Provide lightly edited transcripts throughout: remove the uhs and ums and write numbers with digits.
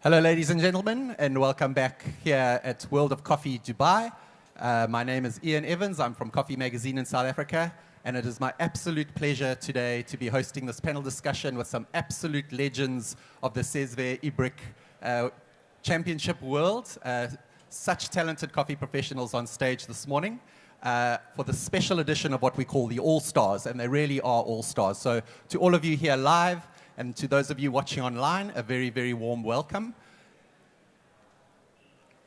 Hello, ladies and gentlemen, and welcome back here at World of Coffee Dubai. My name is Ian Evans. I'm from Coffee Magazine in South Africa, and it is my absolute pleasure today to be hosting this panel discussion with some absolute legends of the Cezve Ibrik Championship world. Such talented coffee professionals on stage this morning for the special edition of what we call the All-Stars, and they really are All-Stars. So to all of you here live, and to those of you watching online, a very, very warm welcome.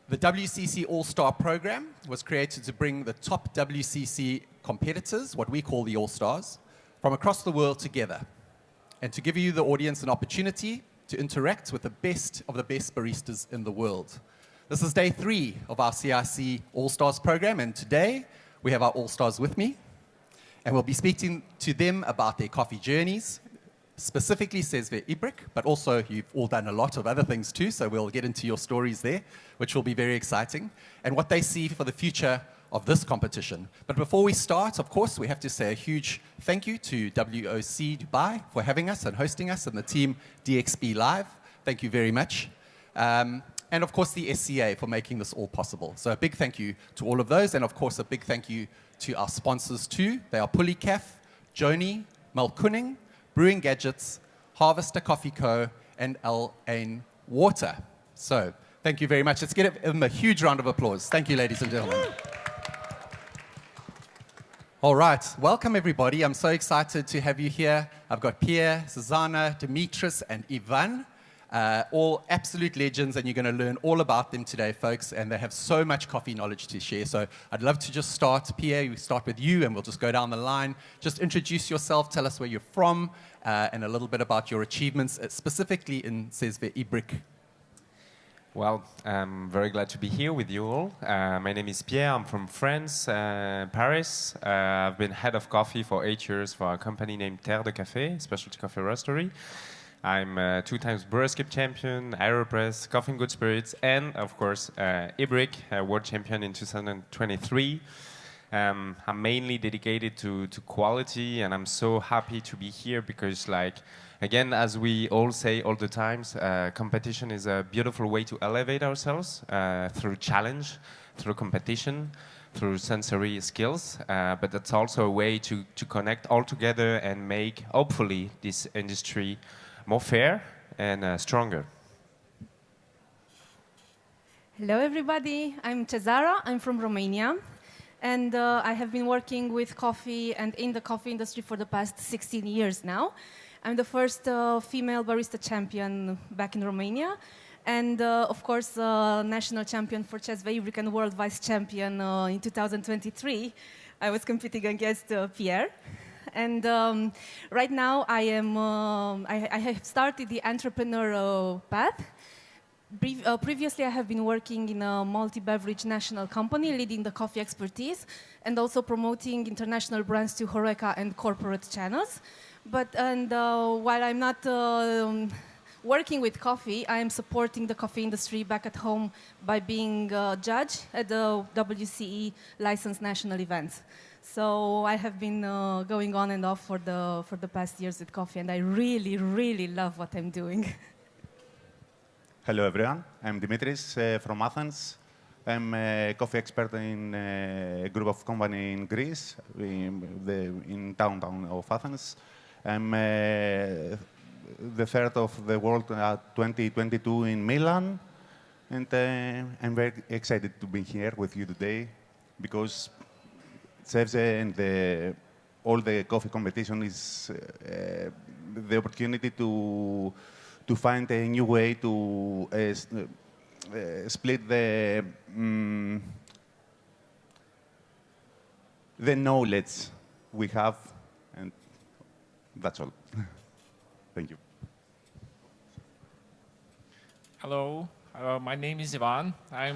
The WCC All-Star program was created to bring the top WCC competitors, what we call the All-Stars, from across the world together, and to give you, the audience, an opportunity to interact with the best of the best baristas in the world. This is day 3 of our CIC All-Stars program, and today we have our All-Stars with me, and we'll be speaking to them about their coffee journeys, specifically Cezve Ibrik, but also you've all done a lot of other things too, so we'll get into your stories there, which will be very exciting, and what they see for the future of this competition. But before we start, of course, we have to say a huge thank you to WOC Dubai for having us and hosting us, and the team DXB Live. Thank you very much. And of course, the SCA for making this all possible. So a big thank you to all of those, and of course, a big thank you to our sponsors too. They are Pulicaf, Joni, Malkuning, Brewing Gadgets, Harvester Coffee Co, and Al Ain Water. So, thank you very much. Let's give them a huge round of applause. Thank you, ladies and gentlemen. All right, welcome everybody. I'm so excited to have you here. I've got Pierre, Susanna, Dimitris, and Ivan. All absolute legends, and you're going to learn all about them today, folks, and they have so much coffee knowledge to share. So I'd love to just start. Pierre, we start with you, and we'll just go down the line. Just introduce yourself, tell us where you're from, and a little bit about your achievements, specifically in Cezve Ibrik. Well, I'm very glad to be here with you all. My name is Pierre. I'm from France, Paris. I've been head of coffee for 8 years for a company named Terre de Café, specialty coffee roastery. I'm 2 times Brewskip champion, Aeropress, Coffee and Good Spirits, and of course, Ibrik, world champion in 2023. I'm mainly dedicated to quality, and I'm so happy to be here because, like, again, as we all say all the times, competition is a beautiful way to elevate ourselves through challenge, through competition, through sensory skills, but it's also a way to connect all together and make, hopefully, this industry more fair and stronger. Hello, everybody. I'm Cezara. I'm from Romania. And I have been working with coffee and in the coffee industry for the past 16 years now. I'm the first female barista champion back in Romania. And of course, national champion for Cezve Ibrik and world vice champion in 2023. I was competing against Pierre. And right now I have started the entrepreneurial path. Previously, I have been working in a multi-beverage national company, leading the coffee expertise, and also promoting international brands to HoReCa and corporate channels. While I'm not working with coffee, I am supporting the coffee industry back at home by being a judge at the WCE licensed national events. So I have been going on and off for the past years with coffee, and I really, really love what I'm doing. Hello, everyone. I'm Dimitris from Athens. I'm a coffee expert in a group of companies in Greece, in downtown of Athens. I'm the third of the world at 2022 in Milan, and I'm very excited to be here with you today because Cezve and all the coffee competition is the opportunity to find a new way to split the knowledge we have, and that's all. Thank you. Hello. My name is Ivan. I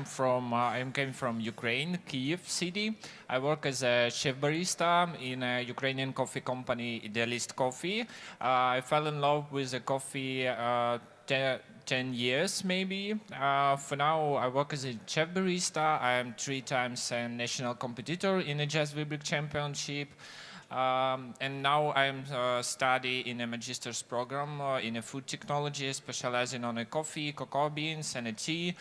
came from Ukraine, Kyiv city. I work as a chef barista in a Ukrainian coffee company, Idealist Coffee. I fell in love with the coffee 10 years maybe. For now, I work as a chef barista. I am 3 times a national competitor in the Cezve Ibrik Championship. And now I'm studying in a master's program in a food technology, specializing on a coffee, cocoa beans, and a tea.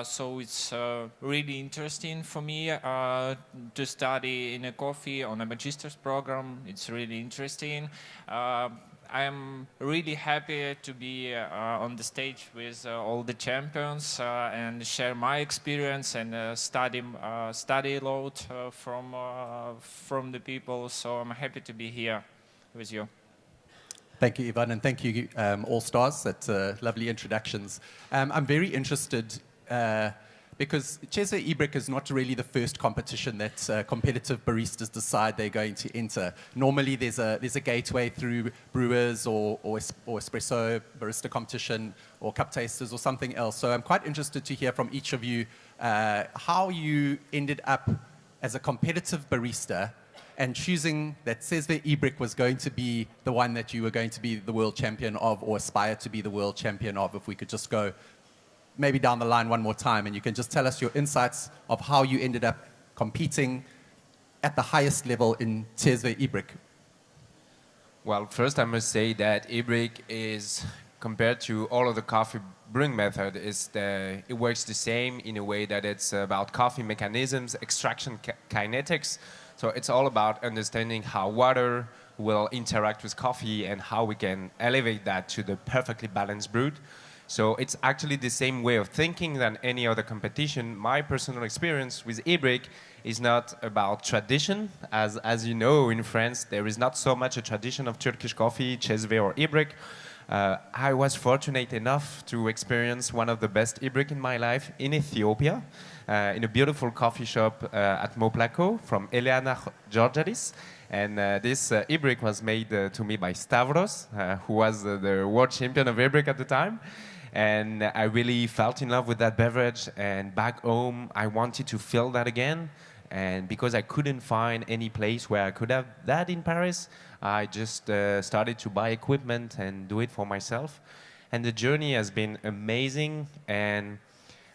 So it's really interesting for me to study in a coffee on a master's program. It's really interesting. I'm really happy to be on the stage with all the champions and share my experience and study a lot from the people. So I'm happy to be here with you. Thank you, Ivan, and thank you, Allstars. That's lovely introductions. I'm very interested because Cezve Ibrik is not really the first competition that competitive baristas decide they're going to enter. Normally, there's a gateway through brewers or espresso barista competition or cup tasters or something else. So I'm quite interested to hear from each of you how you ended up as a competitive barista and choosing that Cezve Ibrik was going to be the one that you were going to be the world champion of or aspire to be the world champion of. If we could just go maybe down the line one more time, and you can just tell us your insights of how you ended up competing at the highest level in Cezve Ibrik. Well, first I must say that Ibrik is, compared to all of the coffee brewing method, it works the same in a way that it's about coffee mechanisms, extraction kinetics. So it's all about understanding how water will interact with coffee and how we can elevate that to the perfectly balanced brew. So it's actually the same way of thinking than any other competition. My personal experience with Ibrik is not about tradition. As you know, in France, there is not so much a tradition of Turkish coffee, Cezve or Ibrik. I was fortunate enough to experience one of the best Ibrik in my life in Ethiopia, in a beautiful coffee shop at Moplako from Eleana Georgiadis. And this Ibrik was made to me by Stavros, who was the world champion of Ibrik at the time. And I really felt in love with that beverage, and back home I wanted to feel that again. And because I couldn't find any place where I could have that in Paris, I just started to buy equipment and do it for myself. And the journey has been amazing, and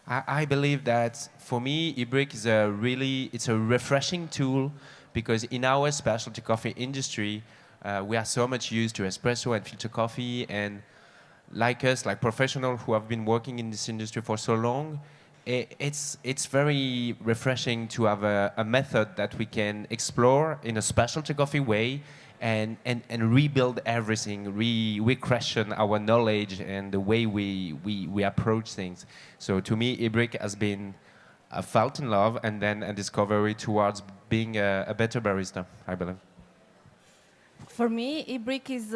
I believe that for me Ibrik is it's a refreshing tool, because in our specialty coffee industry we are so much used to espresso and filter coffee, and like us, like professionals who have been working in this industry for so long, it's very refreshing to have a method that we can explore in a specialty coffee way and rebuild everything, re-question our knowledge and the way we approach things. So to me, Ibrik has been a felt in love and then a discovery towards being a better barista, I believe. For me, Ibrik is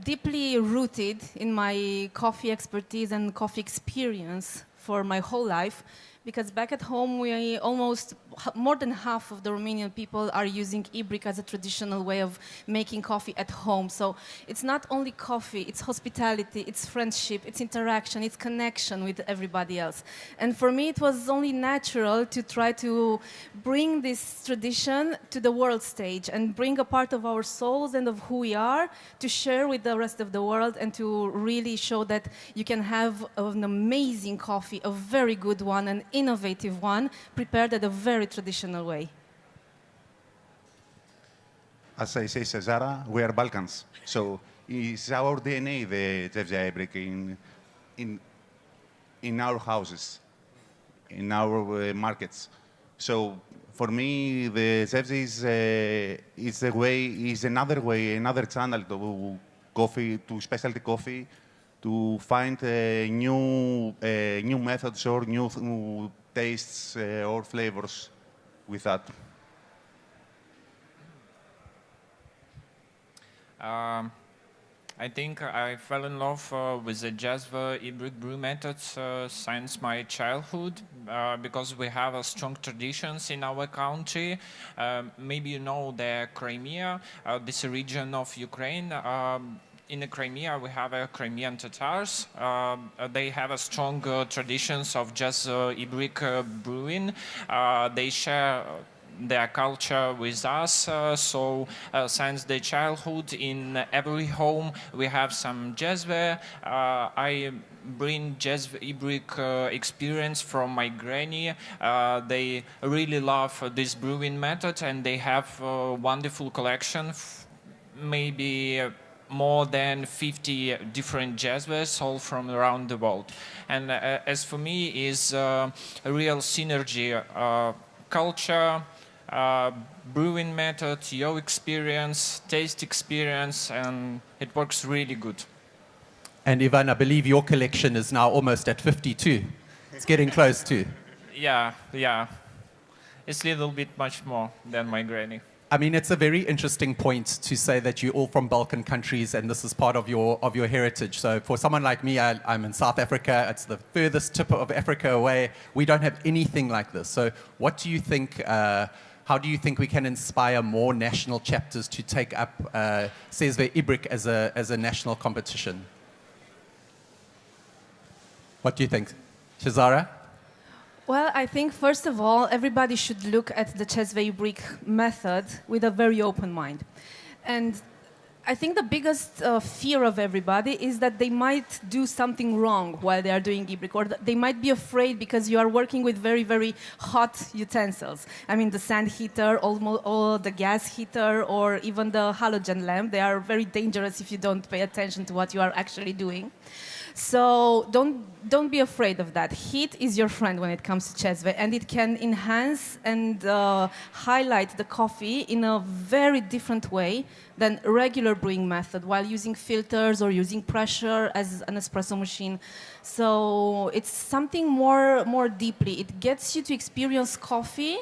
deeply rooted in my coffee expertise and coffee experience for my whole life, because back at home we almost more than half of the Romanian people are using Ibrik as a traditional way of making coffee at home. So it's not only coffee, it's hospitality, it's friendship, it's interaction, it's connection with everybody else. And for me it was only natural to try to bring this tradition to the world stage and bring a part of our souls and of who we are to share with the rest of the world, and to really show that you can have an amazing coffee, a very good one, an innovative one, prepared at a very traditional way. As I say, Cezara, we are Balkans. So it's our DNA, the Cezve Ibrik, in our houses, in our markets. So for me, the Cezve is another way, another channel to coffee, to specialty coffee, to find new methods or new tastes or flavors with that. I think I fell in love with the Cezve Ibrik brew methods since my childhood, because we have a strong traditions in our country. Maybe you know the Crimea, this region of Ukraine. In the Crimea, we have Crimean Tatars. They have a strong traditions of Cezve Ibrik brewing. They share their culture with us. Since their childhood, in every home we have some Cezve. I bring Cezve Ibrik experience from my granny. They really love this brewing method, and they have a wonderful collection, maybe more than 50 different Cezves, all from around the world. And as for me, is a real synergy, culture, brewing method, your experience, taste experience, and it works really good. And Ivan, I believe your collection is now almost at 52. It's getting close to. Yeah. It's a little bit much more than my granny. I mean, it's a very interesting point to say that you're all from Balkan countries and this is part of your heritage. So for someone like me, I'm in South Africa. It's the furthest tip of Africa away. We don't have anything like this. So what do you think, how do you think we can inspire more national chapters to take up Cezve Ibrik as a national competition? What do you think? Cezara? Well, I think, first of all, everybody should look at the Cezve Ibrik method with a very open mind. And I think the biggest fear of everybody is that they might do something wrong while they are doing Ibrik, or they might be afraid because you are working with very, very hot utensils. I mean, the sand heater, or the gas heater, or even the halogen lamp. They are very dangerous if you don't pay attention to what you are actually doing. So don't be afraid of that. Heat is your friend when it comes to Cezve, and it can enhance and highlight the coffee in a very different way than regular brewing method, while using filters or using pressure as an espresso machine. So it's something more deeply. It gets you to experience coffee,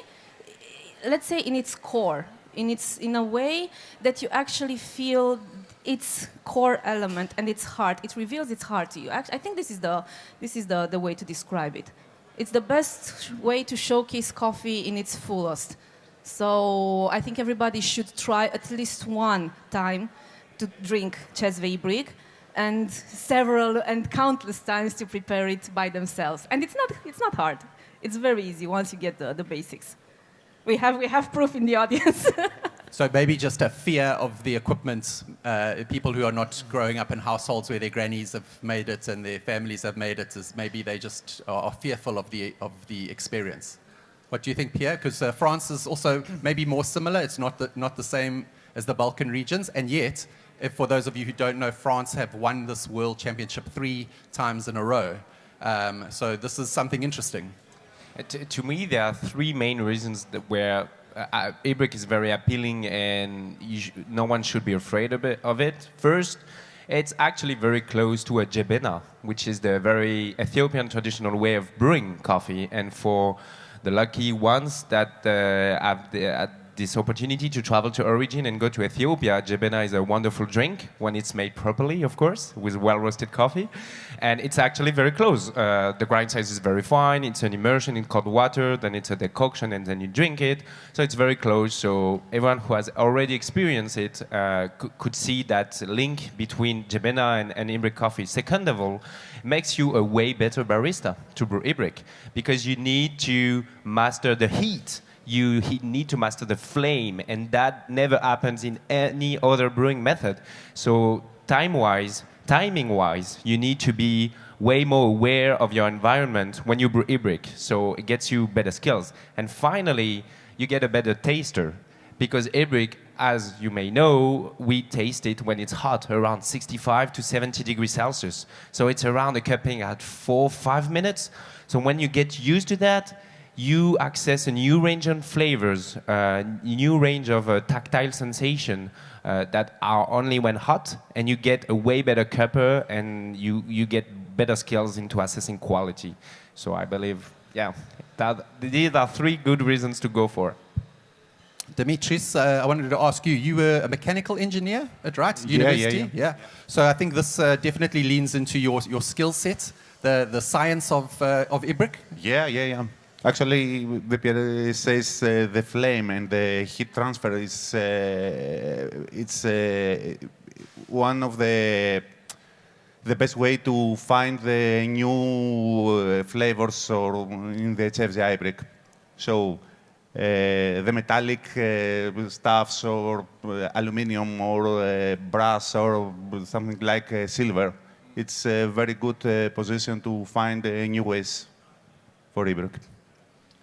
let's say, in its core, in a way that you actually feel its core element and its heart. It reveals its heart to you. I think this is the way to describe it. It's the best way to showcase coffee in its fullest. So I think everybody should try at least one time to drink Cezve Ibrik, and several and countless times to prepare it by themselves. And it's not hard. It's very easy once you get the basics. We have proof in the audience. So maybe just a fear of the equipment, people who are not growing up in households where their grannies have made it and their families have made it, is maybe they just are fearful of the experience. What do you think, Pierre? Because France is also maybe more similar. It's not the same as the Balkan regions, and yet, if for those of you who don't know, France have won this World Championship 3 times in a row. So this is something interesting. To me, there are 3 main reasons where Ibrik is very appealing, and no one should be afraid of it. First, it's actually very close to a jebena, which is the very Ethiopian traditional way of brewing coffee. And for the lucky ones that have this opportunity to travel to origin and go to Ethiopia, jebena is a wonderful drink when it's made properly, of course, with well-roasted coffee. And it's actually very close. The grind size is very fine. It's an immersion in cold water, then it's a decoction, and then you drink it. So it's very close. So everyone who has already experienced it could see that link between jebena and Ibrik coffee. Second of all, it makes you a way better barista to brew Ibrik, because you need to master the heat. You need to master the flame, and that never happens in any other brewing method. So timing-wise, you need to be way more aware of your environment when you brew Ibrik. So it gets you better skills. And finally, you get a better taster, because Ibrik, as you may know, we taste it when it's hot, around 65 to 70 degrees Celsius. So it's around a cupping at 4-5 minutes. So when you get used to that, you access a new range of flavors, a new range of tactile sensation that are only when hot, and you get a way better cupper, and you get better skills into assessing quality. So I believe, that these are 3 good reasons to go for. Dimitris, I wanted to ask you, you were a mechanical engineer at university? Yeah. So I think this definitely leans into your skill set, the science of Ibrik. Yeah. Actually, the Pierre says the flame and the heat transfer is it's one of the best way to find the new flavors or in the Cezve Ibrik. So the metallic stuffs or aluminum or brass or something like silver. It's a very good position to find new ways for Ibrik.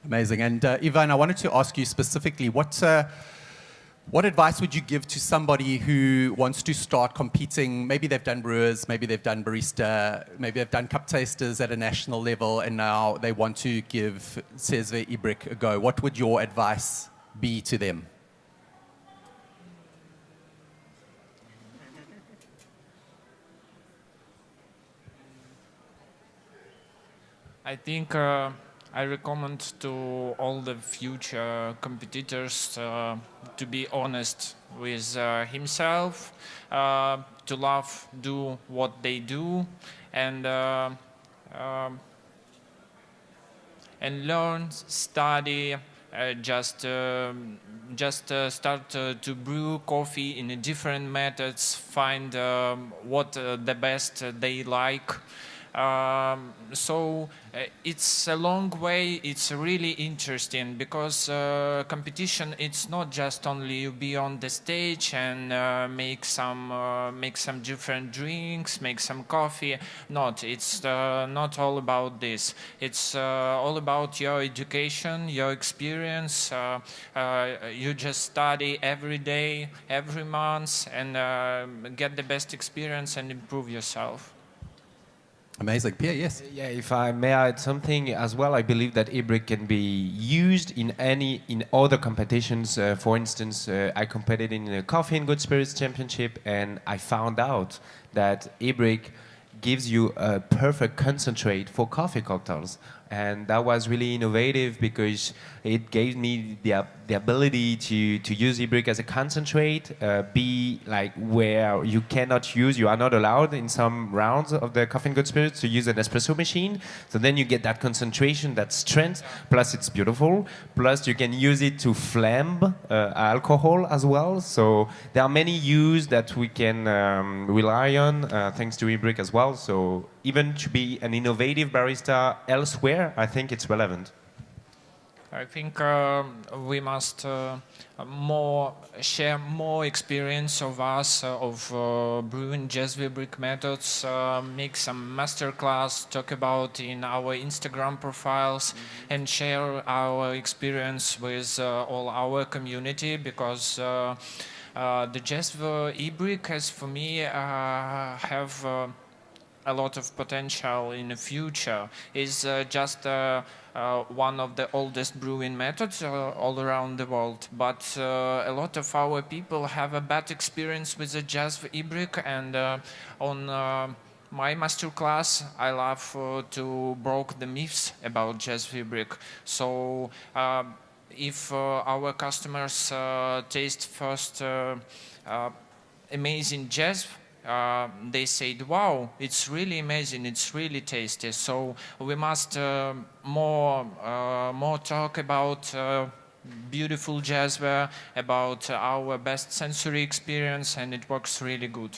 Amazing. And Ivan, I wanted to ask you specifically, what advice would you give to somebody who wants to start competing? Maybe they've done brewers, maybe they've done barista, maybe they've done cup tasters at a national level, and now they want to give Cezve Ibrik a go. What would your advice be to them? I think I recommend to all the future competitors to be honest with himself, to love do what they do, and learn, study. Start to brew coffee in different methods. Find what the best they like. So it's a long way. It's really interesting because competition. It's not just only you be on the stage and make some different drinks, make some coffee. Not. It's not all about this. It's all about your education, your experience. You just study every day, every month, and get the best experience and improve yourself. Amazing. Pierre, yes. Yeah, if I may add something as well, I believe that Ibrik can be used in other competitions. For instance, I competed in a Coffee and Good Spirits Championship, and I found out that Ibrik gives you a perfect concentrate for coffee cocktails. And that was really innovative because it gave me the ability to use Ibrik as a concentrate, be like where you are not allowed in some rounds of the Coffee and Good Spirits to use an espresso machine. So then you get that concentration, that strength, plus it's beautiful, plus you can use it to flambe alcohol as well. So there are many uses that we can rely on thanks to Ibrik as well. So even to be an innovative barista elsewhere, I think it's relevant. I think we must share more experience of us of brewing Cezve Ibrik methods, make some masterclass, talk about in our Instagram profiles, and share our experience with all our community, because the Cezve Ibrik has, for me, have a lot of potential in the future. Is just one of the oldest brewing methods all around the world, but a lot of our people have a bad experience with the Cezve Ibrik, and on my masterclass I love to break the myths about Cezve Ibrik. So if our customers taste first amazing Cezve, they said, wow, it's really amazing, it's really tasty. So we must more talk about beautiful Cezve, about our best sensory experience, and it works really good.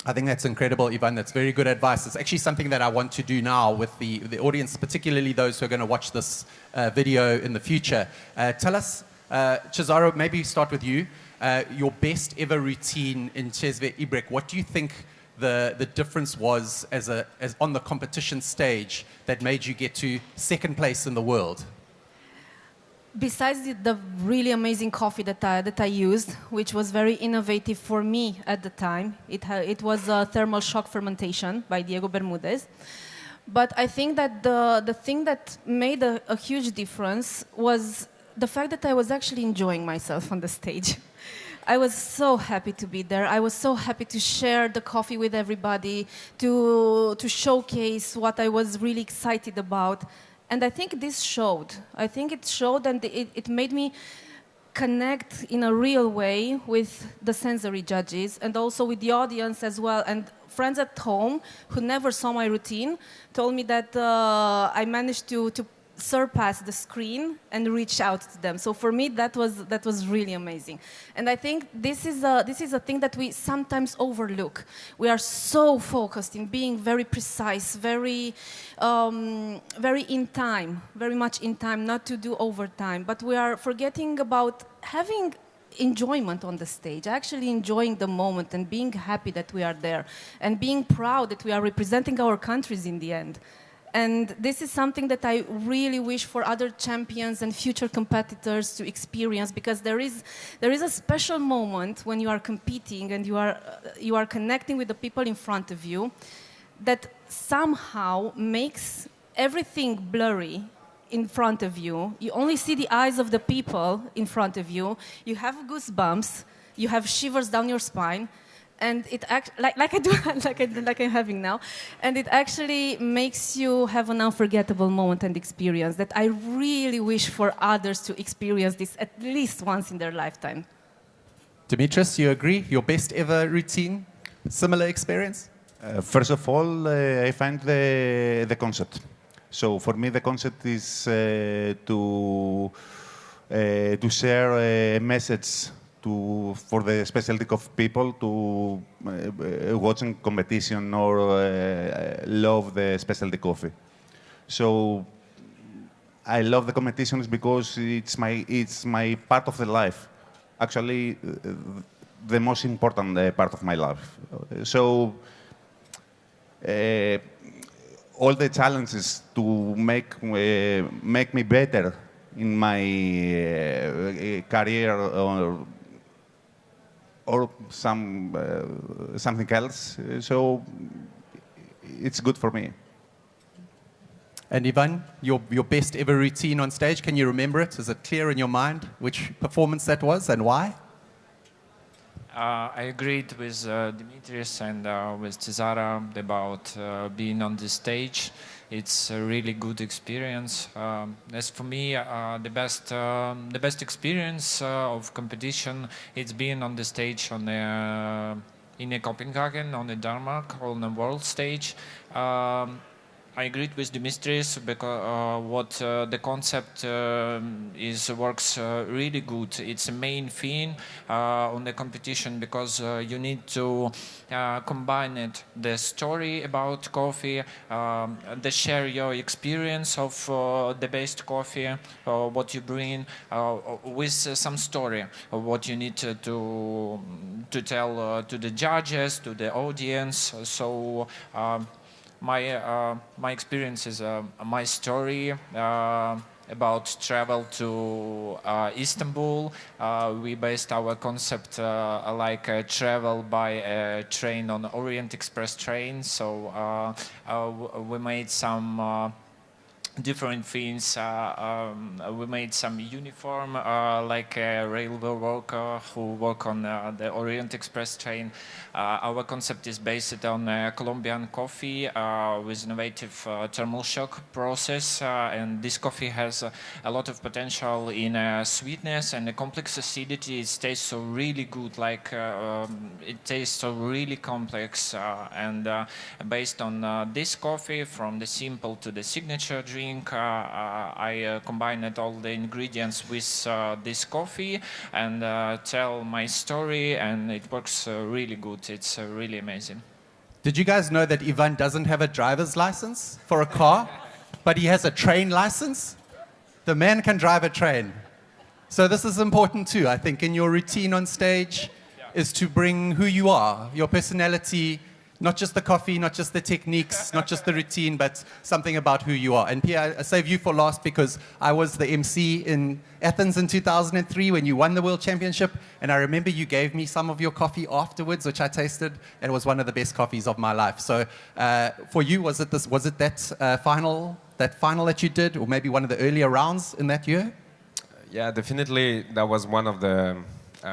I think that's incredible, Ivan. That's very good advice. It's actually something that I want to do now with the audience, particularly those who are going to watch this video in the future. Tell us, Cezaro, maybe start with you. Your best ever routine in Cezve Ibrik. What do you think the difference was as on the competition stage that made you get to second place in the world? Besides the really amazing coffee that I used, which was very innovative for me at the time, it was a thermal shock fermentation by Diego Bermudez. But I think that the thing that made a huge difference was the fact that I was actually enjoying myself on the stage. I was so happy to be there. I was so happy to share the coffee with everybody, to showcase what I was really excited about. And I think this showed. I think it showed, and it made me connect in a real way with the sensory judges and also with the audience as well. And friends at home who never saw my routine told me that I managed to surpass the screen and reach out to them. So for me, that was really amazing. And I think this is a thing that we sometimes overlook. We are so focused in being very precise, very in time, very much in time, not to do overtime. But we are forgetting about having enjoyment on the stage, actually enjoying the moment and being happy that we are there and being proud that we are representing our countries in the end. And this is something that I really wish for other champions and future competitors to experience, because there is a special moment when you are competing and you are connecting with the people in front of you that somehow makes everything blurry in front of you. You only see the eyes of the people in front of you. You have goosebumps. You have shivers down your spine. And it like I'm having now, and it actually makes you have an unforgettable moment and experience that I really wish for others to experience this at least once in their lifetime. Dimitris, you agree? Your best ever routine? Similar experience? First of all, I find the concept. So for me, the concept is to share a message for the specialty coffee people to watching competition or love the specialty coffee. So I love the competitions because it's my part of the life. Actually, the most important part of my life. So all the challenges to make me better in my career or something else. So it's good for me. And Ivan, your best ever routine on stage, can you remember it? Is it clear in your mind which performance that was and why? I agreed with Dimitris and with Cezara about being on the stage. It's a really good experience. As for me, the best experience of competition is being on the stage in Copenhagen, on the Denmark, on the world stage. I agreed with Dimitris because what the concept works really good. It's a main theme on the competition because you need to combine it, the story about coffee, the share your experience of the best coffee, what you bring, with some story of what you need to tell to the judges, to the audience. So. My experience is my story about travel to Istanbul. We based our concept like travel by a train on Orient Express train. So we made some different things. We made some uniform, like a railway worker who work on the Orient Express train. Our concept is based on Colombian coffee with innovative thermal shock process, and this coffee has a lot of potential in sweetness and the complex acidity. It tastes so really good, like it tastes so really complex, and based on this coffee, from the simple to the signature drink, I combined all the ingredients with this coffee and tell my story, and it works really good. It's really amazing. Did you guys know that Ivan doesn't have a driver's license for a car, but he has a train license? The man can drive a train. So this is important too, I think, in your routine on stage, is to bring who you are, your personality, not just the coffee, not just the techniques, not just the routine, but something about who you are. And Pierre, I save you for last because I was the MC in Athens in 2003 when you won the World Championship. And I remember you gave me some of your coffee afterwards, which I tasted, and it was one of the best coffees of my life. So for you, was it that final that you did, or maybe one of the earlier rounds in that year? Yeah, definitely that was one of the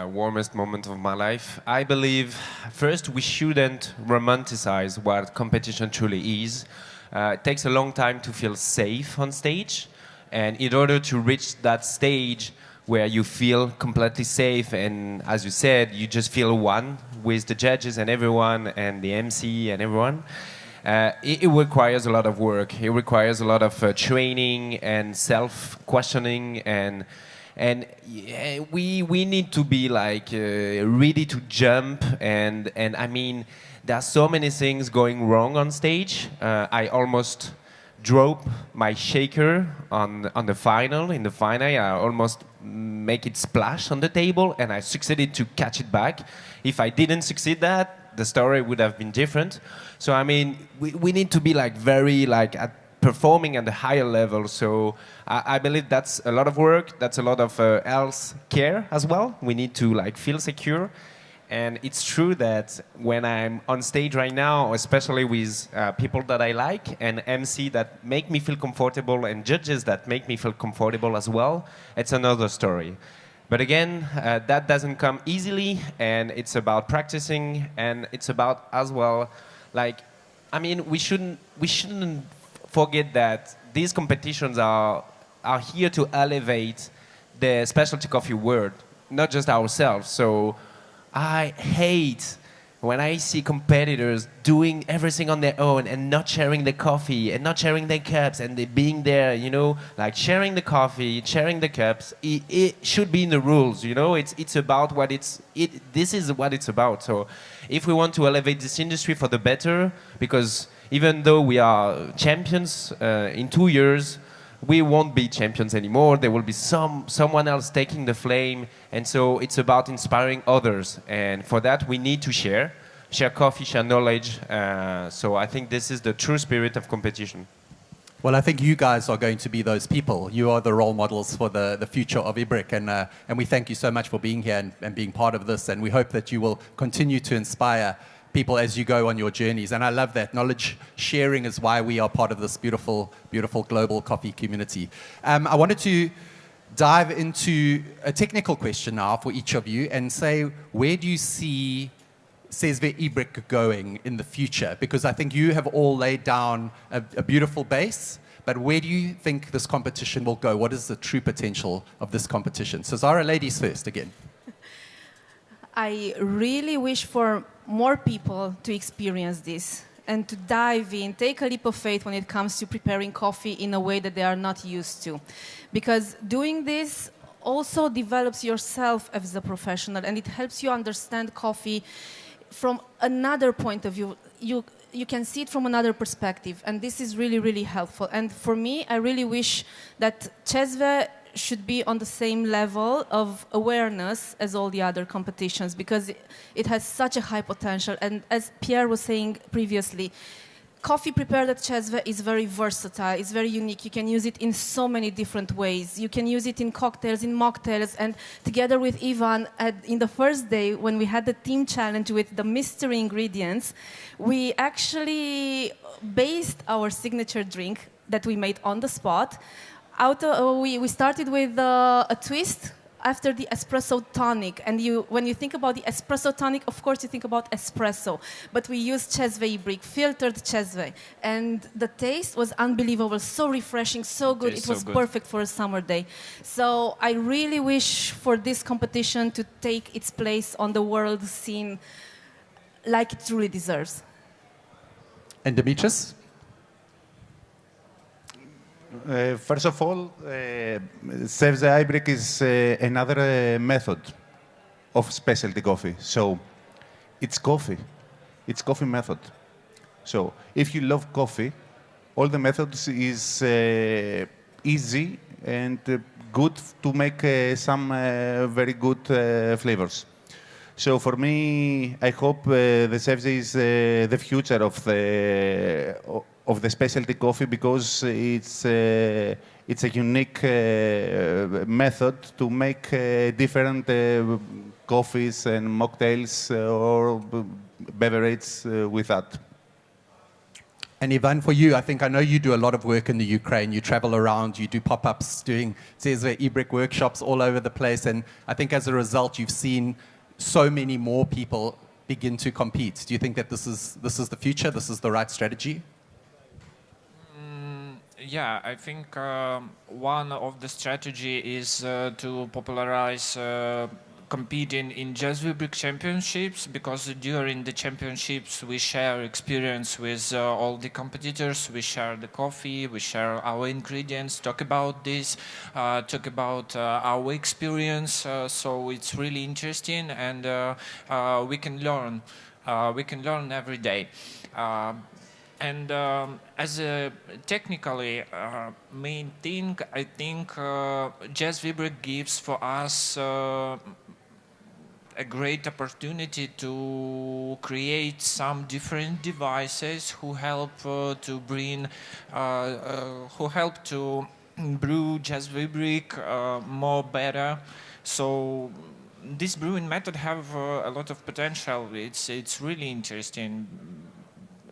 warmest moment of my life. I believe, first, we shouldn't romanticize what competition truly is. It takes a long time to feel safe on stage, and in order to reach that stage where you feel completely safe, and as you said, you just feel one with the judges and everyone, and the MC and everyone, it requires a lot of work. It requires a lot of training and self-questioning, and yeah, we need to be like ready to jump. And I mean, there are so many things going wrong on stage. I almost dropped my shaker on the final. In the final, I almost make it splash on the table, and I succeeded to catch it back. If I didn't succeed that, the story would have been different. So I mean, we need to be like very like performing at a higher level. So I believe that's a lot of work. That's a lot of else care as well. We need to like feel secure. And it's true that when I'm on stage right now, especially with people that I like, and MC that make me feel comfortable, and judges that make me feel comfortable as well, it's another story. But again, that doesn't come easily, and it's about practicing, and it's about as well, like, I mean, we shouldn't forget that these competitions are here to elevate the specialty coffee world, not just ourselves. So I hate when I see competitors doing everything on their own and not sharing the coffee and not sharing their cups, and they being there, you know, like sharing the coffee, sharing the cups. It should be in the rules, you know. It's about what this is what it's about. So if we want to elevate this industry for the better, because even though we are champions in 2 years, we won't be champions anymore. There will be someone else taking the flame, and so it's about inspiring others. And for that, we need to share coffee, share knowledge. So I think this is the true spirit of competition. Well, I think you guys are going to be those people. You are the role models for the future of Ibrik, and we thank you so much for being here and being part of this. And we hope that you will continue to inspire people as you go on your journeys. And I love that. Knowledge sharing is why we are part of this beautiful, beautiful global coffee community. I wanted to dive into a technical question now for each of you and say, where do you see Cezve Ibrik going in the future? Because I think you have all laid down a beautiful base, but where do you think this competition will go? What is the true potential of this competition? So Zara, ladies first again. I really wish for more people to experience this and to dive in, take a leap of faith when it comes to preparing coffee in a way that they are not used to. Because doing this also develops yourself as a professional, and it helps you understand coffee from another point of view. You can see it from another perspective, and this is really, really helpful. And for me, I really wish that Cezve should be on the same level of awareness as all the other competitions, because it has such a high potential. And as Pierre was saying previously, coffee prepared at Cezve is very versatile, it's very unique. You can use it in so many different ways. You can use it in cocktails, in mocktails, and together with Ivan, in the first day when we had the team challenge with the mystery ingredients, we actually based our signature drink that we made on the spot. We started with a twist after the espresso tonic, and when you think about the espresso tonic, of course you think about espresso, but we used Cezve Ibrik, filtered Cezve, and the taste was unbelievable, so refreshing, so good. It was perfect for a summer day. So I really wish for this competition to take its place on the world scene like it truly deserves. And Dimitris? First of all, Cezve Ibrik is another method of specialty coffee. So it's coffee. It's coffee method. So if you love coffee, all the methods is easy and good to make some very good flavors. So for me, I hope the Cezve is the future of the specialty coffee, because it's a unique method to make different coffees and mocktails or beverages with that. And Ivan, for you, I know you do a lot of work in the Ukraine. You travel around, you do pop-ups, doing Cezve Ibrik workshops all over the place. And I think as a result, you've seen so many more people begin to compete. Do you think that this is the future? This is the right strategy? Yeah, I think one of the strategy is to popularize competing in Cezve Ibrik championships, because during the championships we share experience with all the competitors. We share the coffee, we share our ingredients, talk about this, talk about our experience. So it's really interesting, and we can learn. We can learn every day. And as a technically main thing, I think Cezve Ibrik gives for us a great opportunity to create some different devices who help to bring, who help to brew Cezve Ibrik more better. So this brewing method have a lot of potential. It's really interesting.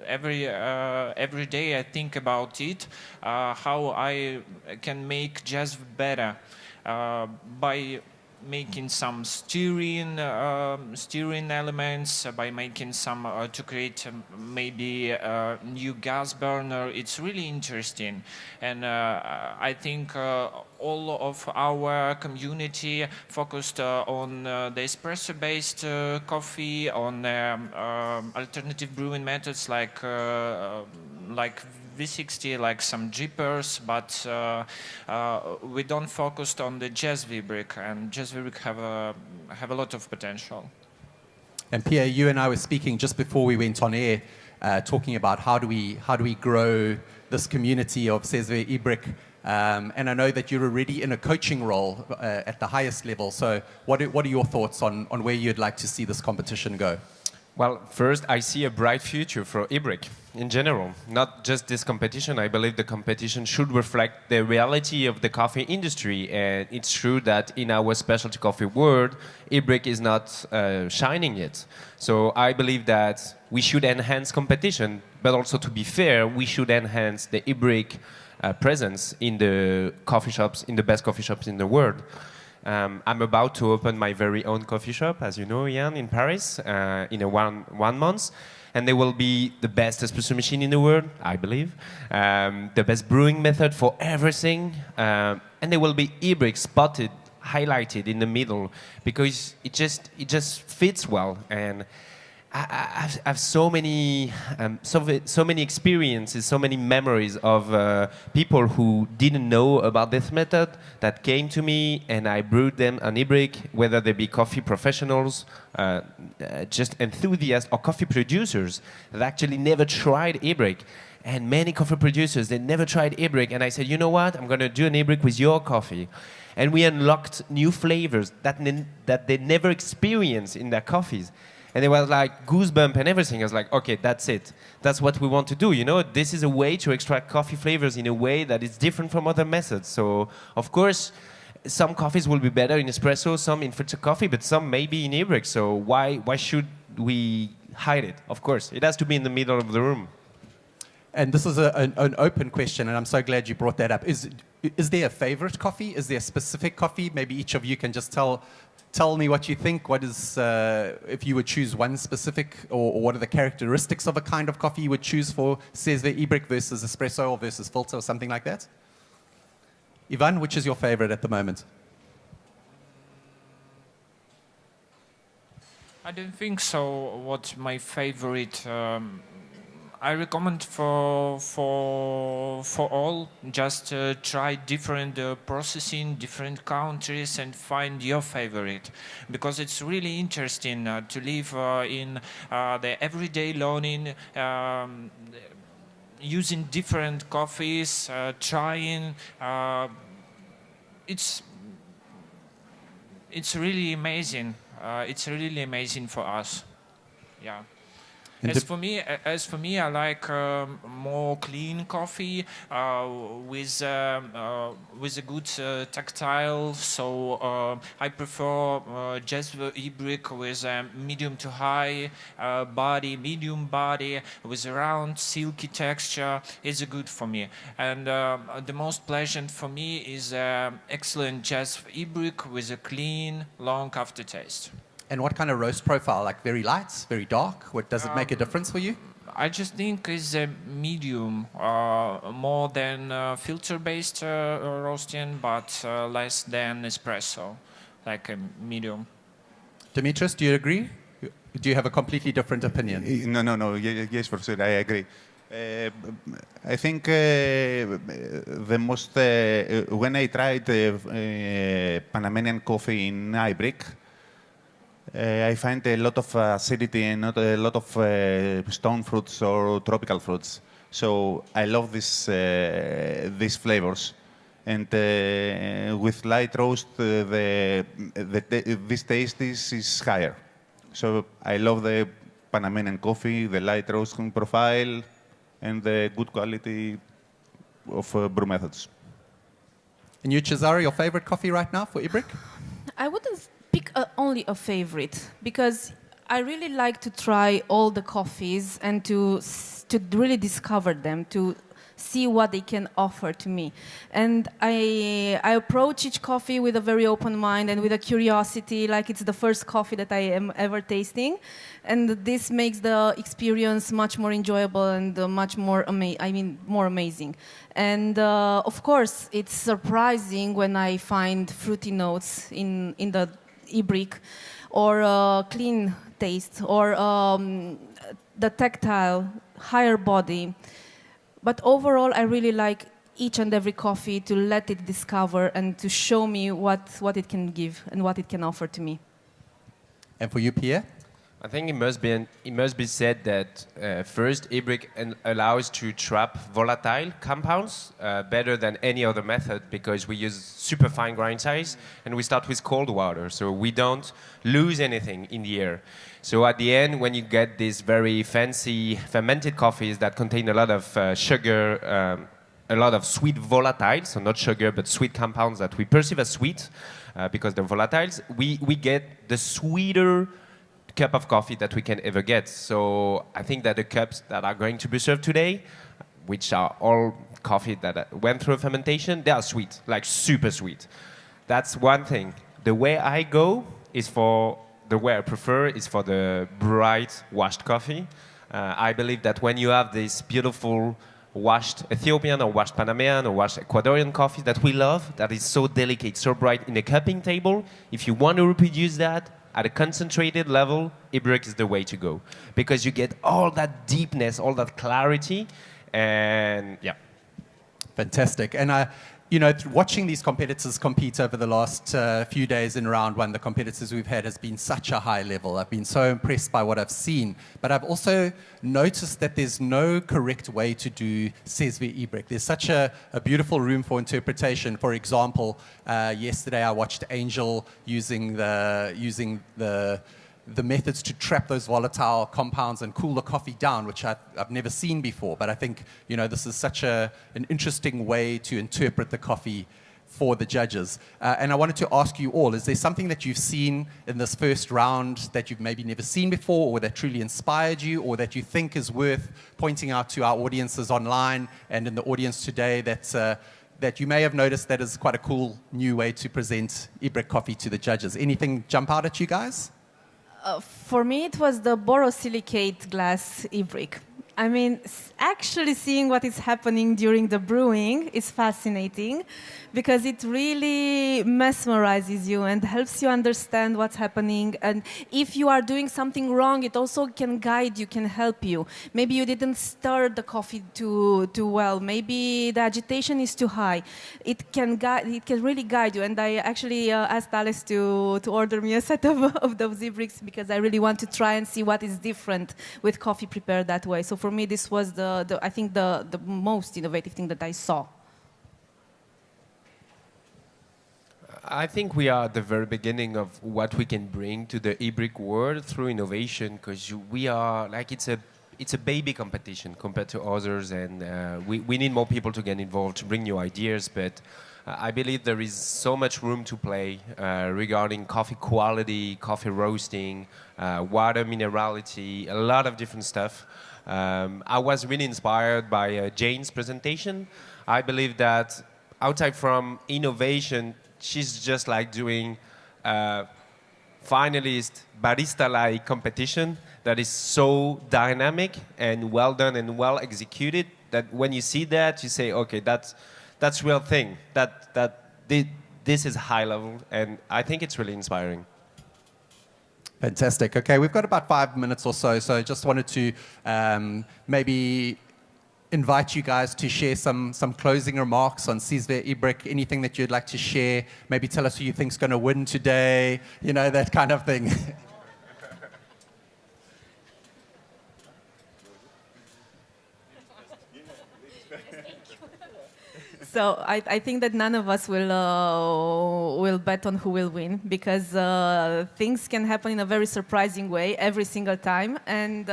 Every day I think about it, how I can make Cezve better by making some steering elements, by making some to create maybe a new gas burner. It's really interesting, and I think all of our community focused on the espresso-based coffee, on alternative brewing methods like V60, like some jippers, but we don't focus on the Cezve Ibrik, and Cezve Ibrik have a lot of potential. And Pierre, you and I were speaking just before we went on air, talking about how do we grow this community of Cezve Ibrik. And I know that you're already in a coaching role at the highest level. So what are your thoughts on where you'd like to see this competition go? Well, first, I see a bright future for Ibrik in general. Not just this competition. I believe the competition should reflect the reality of the coffee industry. And it's true that in our specialty coffee world, Ibrik is not shining yet. So I believe that we should enhance competition, but also, to be fair, we should enhance the Ibrik presence in the coffee shops, in the best coffee shops in the world. I'm about to open my very own coffee shop, as you know, Ian, in Paris, in one month. And they will be the best espresso machine in the world, I believe. The best brewing method for everything. And they will be Ibrik spotted, highlighted in the middle, because it just fits well. And I have so many experiences, so many memories of people who didn't know about this method that came to me, and I brewed them an Ibrik, whether they be coffee professionals, just enthusiasts, or coffee producers that actually never tried Ibrik. And many coffee producers, they never tried Ibrik, and I said, you know what, I'm going to do an Ibrik with your coffee. And we unlocked new flavors that they never experienced in their coffees. And it was like goosebump and everything. I was like, okay, that's it. That's what we want to do. You know, this is a way to extract coffee flavors in a way that is different from other methods. So, of course, some coffees will be better in espresso, some in filter coffee, but some may be in Ibrik. So why should we hide it? Of course, it has to be in the middle of the room. And this is an open question, and I'm so glad you brought that up. Is there a favorite coffee? Is there a specific coffee? Maybe each of you can just tell me what you think. What is, if you would choose one specific, or what are the characteristics of a kind of coffee you would choose for Cezve Ibrik versus espresso or versus filter or something like that? Ivan, which is your favorite at the moment? I don't think so. What's my favorite? I recommend for all, just try different processing, different countries, and find your favorite, because it's really interesting to live in the everyday learning, using different coffees, trying. It's really amazing. It's really amazing for us. Yeah. As for me, I like more clean coffee with a good tactile. So I prefer Cezve Ibrik with a medium to high body, medium body, with a round, silky texture. It's good for me. And the most pleasant for me is excellent Cezve Ibrik with a clean, long aftertaste. And what kind of roast profile? Like very light, very dark? What does it make a difference for you? I just think it's a medium, more than filter-based roasting, but less than espresso, like a medium. Dimitris, do you agree? Do you have a completely different opinion? No. Yes, for sure, I agree. I think the most when I tried Panamanian coffee in Ibrik, I find a lot of acidity and not a lot of stone fruits or tropical fruits. So I love these flavors. And with light roast, this taste is higher. So I love the Panamanian coffee, the light roasting profile, and the good quality of brew methods. And you, Cezve, your favorite coffee right now for Ibrik? I wouldn't pick only a favorite because I really like to try all the coffees and to really discover them, to see what they can offer to me. And I approach each coffee with a very open mind and with a curiosity, like it's the first coffee that I am ever tasting. And this makes the experience much more enjoyable and much more, more amazing. And of course, it's surprising when I find fruity notes in the Ibrik, or clean taste, or the tactile, higher body. But overall, I really like each and every coffee to let it discover and to show me what it can give and what it can offer to me. And for you, Pierre? I think it must be said that first, Ibrik allows to trap volatile compounds better than any other method because we use super fine grind size and we start with cold water, so we don't lose anything in the air. So at the end, when you get these very fancy fermented coffees that contain a lot of sugar, a lot of sweet volatiles, so not sugar but sweet compounds that we perceive as sweet because they're volatiles, we get the sweeter cup of coffee that we can ever get. So I think that the cups that are going to be served today, which are all coffee that went through a fermentation, they are sweet, like super sweet. That's one thing. The way I go is the way I prefer is for the bright washed coffee. I believe that when you have this beautiful washed Ethiopian or washed Panamanian or washed Ecuadorian coffee that we love, that is so delicate, so bright in a cupping table, if you want to reproduce that at a concentrated level, Ibrik is the way to go. Because you get all that deepness, all that clarity, and yeah. Fantastic. And watching these competitors compete over the last few days in round one, the competitors we've had has been such a high level. I've been so impressed by what I've seen. But I've also noticed that there's no correct way to do Cezve Ibrik. There's such a beautiful room for interpretation. For example, yesterday I watched Angel using the methods to trap those volatile compounds and cool the coffee down, which I've never seen before. But I think, this is such an interesting way to interpret the coffee for the judges. And I wanted to ask you all, is there something that you've seen in this first round that you've maybe never seen before, or that truly inspired you, or that you think is worth pointing out to our audiences online and in the audience today that you may have noticed that is quite a cool new way to present Ibrik coffee to the judges? Anything jump out at you guys? For me, it was the borosilicate glass Ibrik. I mean, actually seeing what is happening during the brewing is fascinating because it really mesmerizes you and helps you understand what's happening. And if you are doing something wrong, it also can guide you, can help you. Maybe you didn't stir the coffee too well. Maybe the agitation is too high. It can really guide you. And I actually asked Alice to order me a set of those Ibriks because I really want to try and see what is different with coffee prepared that way. So for me, this was I think the most innovative thing that I saw. I think we are at the very beginning of what we can bring to the Ibrik world through innovation, because we are like it's a baby competition compared to others, and we need more people to get involved to bring new ideas. But I believe there is so much room to play regarding coffee quality, coffee roasting, water minerality, a lot of different stuff. I was really inspired by Jane's presentation. I believe that outside from innovation, she's just like doing finalist barista-like competition that is so dynamic and well done and well executed that when you see that, you say, okay, that's real thing. This is high level, and I think it's really inspiring. Fantastic. Okay, we've got about 5 minutes or so, so I just wanted to maybe invite you guys to share some closing remarks on Cezve, Ibrik, anything that you'd like to share. Maybe tell us who you think's going to win today, you know, that kind of thing. So I think that none of us will bet on who will win, because things can happen in a very surprising way every single time, and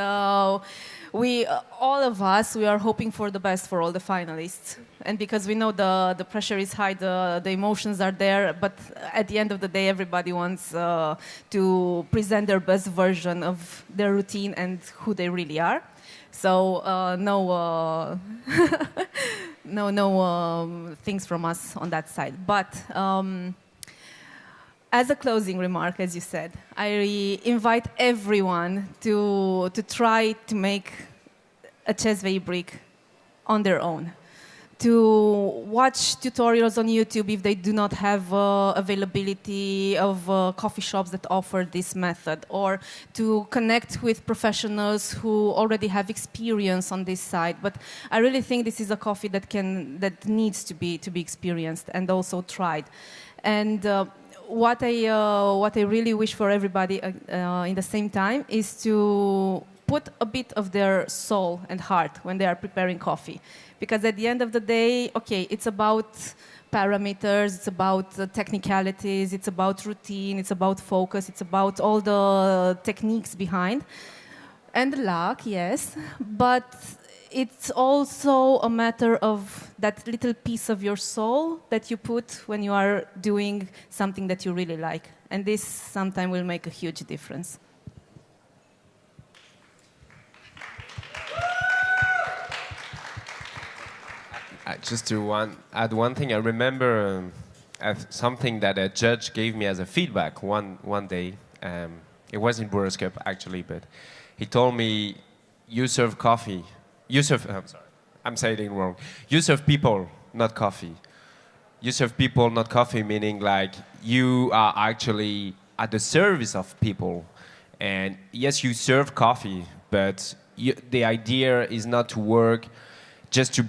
we all of us, we are hoping for the best for all the finalists, and because we know the pressure is high, the emotions are there, but at the end of the day everybody wants to present their best version of their routine and who they really are. So no things from us on that side. But as a closing remark, as you said, I invite everyone to try to make a Cezve Ibrik on their own, to watch tutorials on YouTube if they do not have availability of coffee shops that offer this method, or to connect with professionals who already have experience on this side. But I really think this is a coffee that needs to be experienced and also tried. And what I really wish for everybody in the same time is to put a bit of their soul and heart when they are preparing coffee. Because at the end of the day, okay, it's about parameters, it's about technicalities, it's about routine, it's about focus, it's about all the techniques behind. And luck, yes, but it's also a matter of that little piece of your soul that you put when you are doing something that you really like. And this sometimes will make a huge difference. Just to add one thing, I remember something that a judge gave me as a feedback one day. It was in Brewers Cup, actually, but he told me, you serve coffee. I'm sorry, I'm saying it wrong. You serve people, not coffee. You serve people, not coffee, meaning like you are actually at the service of people. And yes, you serve coffee, but the idea is not to work just to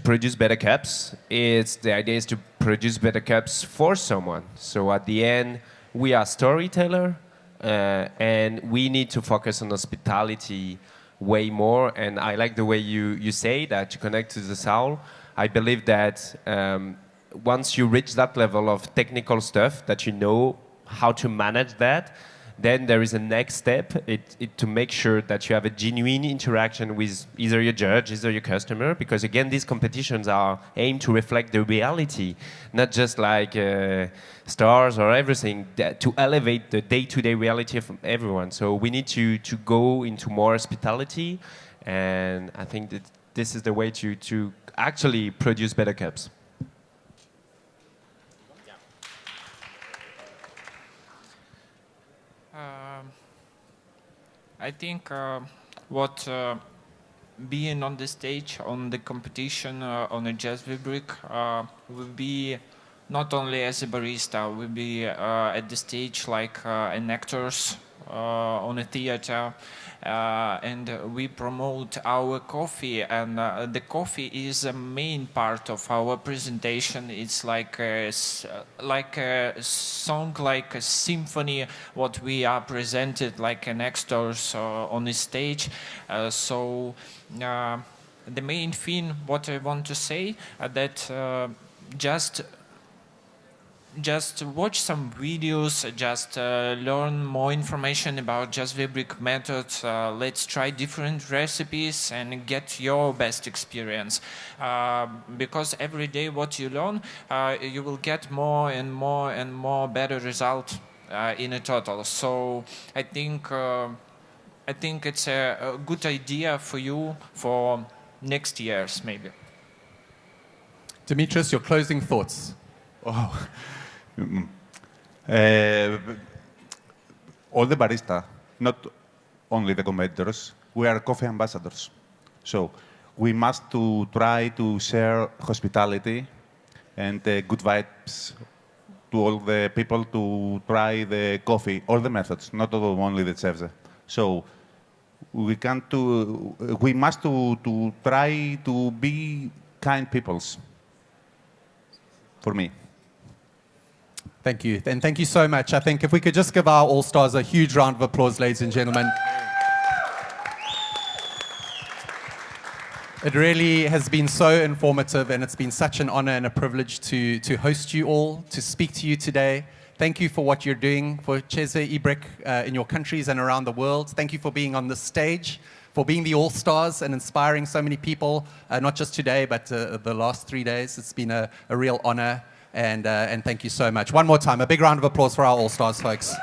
produce better cups. The idea is to produce better cups for someone. So at the end, we are storyteller, and we need to focus on hospitality way more. And I like the way you say that, to connect to the soul. I believe that once you reach that level of technical stuff, that you know how to manage that, then there is a next step to make sure that you have a genuine interaction with either your judge, either your customer, because again, these competitions are aimed to reflect the reality, not just like stars or everything, to elevate the day-to-day reality of everyone. So we need to go into more hospitality, and I think that this is the way to actually produce better cups. I think what being on the stage, on the competition, on a Cezve Ibrik, will be not only as a barista, will be at the stage like an actors on a theater, and we promote our coffee, and the coffee is a main part of our presentation. It's like a song, like a symphony, what we are presented like an actors on the stage. So the main thing, what I want to say, that just watch some videos, just learn more information about Cezve Ibrik method. Let's try different recipes and get your best experience. Because every day what you learn, you will get more and more and more better result in a total. So I think it's a good idea for you for next years maybe. Dimitris, your closing thoughts. Oh. All the barista, not only the competitors, we are coffee ambassadors. So we must try to share hospitality and good vibes to all the people to try the coffee, all the methods, not only the Cezve. So we must to try to be kind peoples, for me. Thank you. And thank you so much. I think if we could just give our All-Stars a huge round of applause, ladies and gentlemen. It really has been so informative, and it's been such an honor and a privilege to host you all, to speak to you today. Thank you for what you're doing for Cezve, Ibrik, in your countries and around the world. Thank you for being on this stage, for being the All-Stars and inspiring so many people, not just today, but the last 3 days. It's been a real honor, and thank you so much. One more time, a big round of applause for our All-Stars, folks.